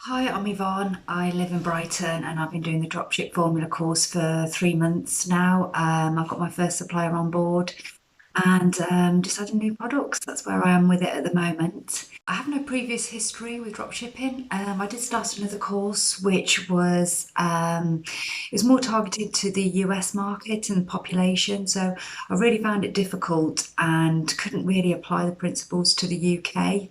Hi, I'm Yvonne. I live in Brighton and I've been doing the dropship formula course for 3 months now. I've got my first supplier on board and just adding new products. That's where I am with it at the moment. I have no previous history with dropshipping. I did start another course which it was more targeted to the US market and population. So I really found it difficult and couldn't really apply the principles to the UK.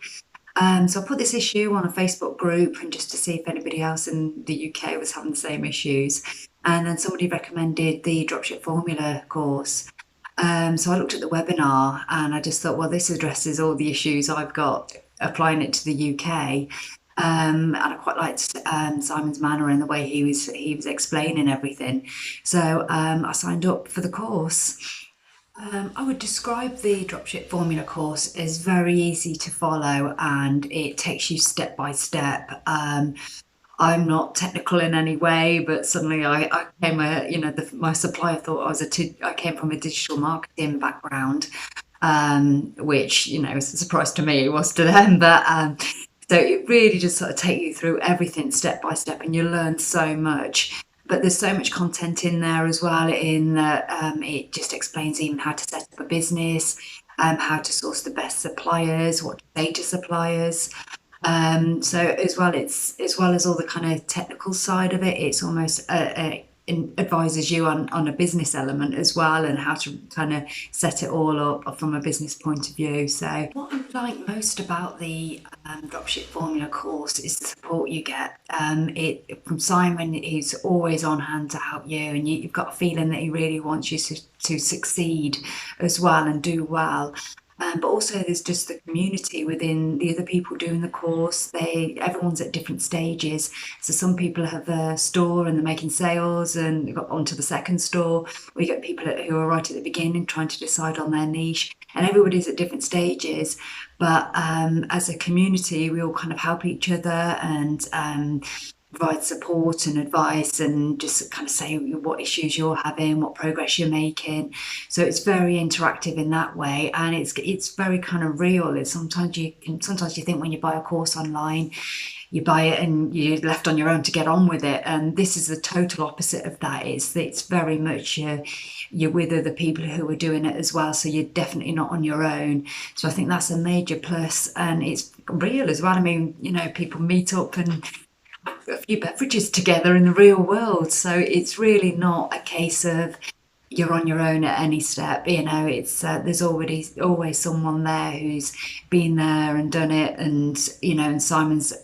So I put this issue on a Facebook group and just to see if anybody else in the UK was having the same issues. And then somebody recommended the dropship formula course. So I looked at the webinar and I just thought, well, this addresses all the issues I've got applying it to the UK. And I quite liked Simon's manner and the way he was explaining everything. So I signed up for the course. I would describe the dropship formula course as very easy to follow and it takes you step by step. I'm not technical in any way, but suddenly I came my supplier thought I came from a digital marketing background, which, is a surprise to me, it was to them, but so it really just sort of take you through everything step by step and you learn so much. But there's so much content in there as well, in that it just explains even how to set up a business, how to source the best suppliers, what to say to suppliers. So as well as all the kind of technical side of it, it's almost advises you on a business element as well and how to kind of set it all up from a business point of view. So what I like most about the dropship formula course is the support you get. It from Simon, he's always on hand to help you, and you've got a feeling that he really wants you to succeed as well and do well. But also there's just the community within the other people doing the course. Everyone's at different stages. So some people have a store and they're making sales and got onto the second store. We get people who are right at the beginning trying to decide on their niche, and everybody's at different stages. But as a community, we all kind of help each other and provide support and advice and just kind of say what issues you're having, what progress you're making. So it's very interactive in that way, and it's very kind of real. It's sometimes you think when you buy a course online, you buy it and you're left on your own to get on with it. And this is the total opposite of that. It's very much you're with other people who are doing it as well. So you're definitely not on your own. So I think that's a major plus, and it's real as well. I mean, people meet up and a few beverages together in the real world. So it's really not a case of you're on your own at any step. It's there's always someone there who's been there and done it, and Simon's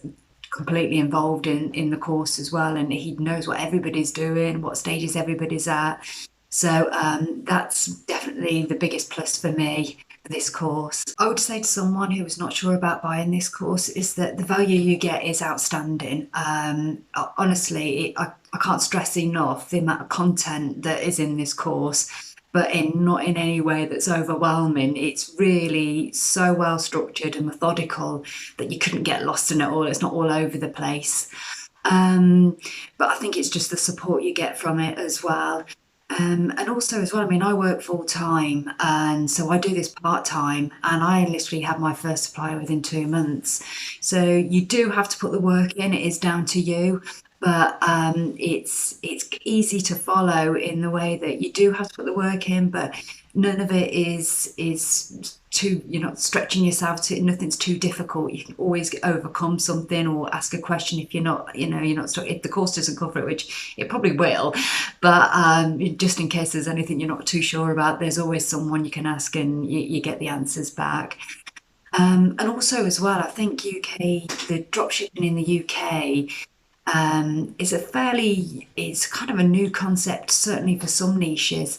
completely involved in the course as well, and he knows what everybody's doing, what stages everybody's at. So that's definitely the biggest plus for me for this course. I would say to someone who was not sure about buying this course is that the value you get is outstanding. Honestly, I can't stress enough the amount of content that is in this course, but not in any way that's overwhelming. It's really so well structured and methodical that you couldn't get lost in it all. It's not all over the place. But I think it's just the support you get from it as well. And also as well, I mean, I work full time, and so I do this part time, and I literally had my first supplier within 2 months. So you do have to put the work in. It is down to you, but it's easy to follow in the way that you do have to put the work in, but none of it is too, you're not stretching yourself to, nothing's too difficult. You can always overcome something or ask a question if you're not stuck, if the course doesn't cover it, which it probably will. But just in case there's anything you're not too sure about, there's always someone you can ask and you get the answers back. And also as well, I think the dropshipping in the UK it's kind of a new concept, certainly for some niches.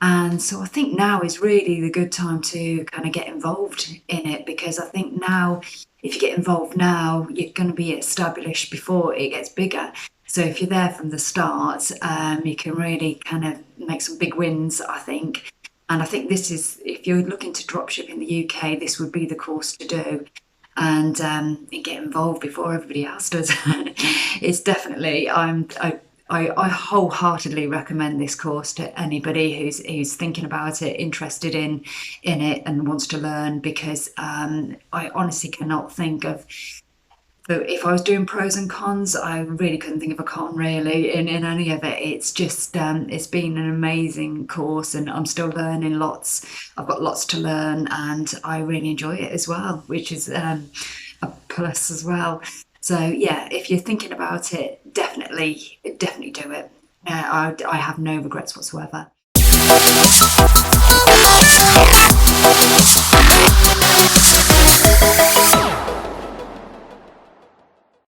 And so I think now is really the good time to kind of get involved in it, because I think now, if you get involved now, you're going to be established before it gets bigger. So if you're there from the start, you can really kind of make some big wins, I think. And I think if you're looking to dropship in the UK, this would be the course to do, and get involved before everybody else does. It's definitely I wholeheartedly recommend this course to anybody who's thinking about it, interested in it, and wants to learn, because I honestly cannot think of So if I was doing pros and cons, I really couldn't think of a con really in any of it. It's just it's been an amazing course and I'm still learning lots. I've got lots to learn and I really enjoy it as well, which is a plus as well. So yeah, if you're thinking about it, definitely do it. I have no regrets whatsoever.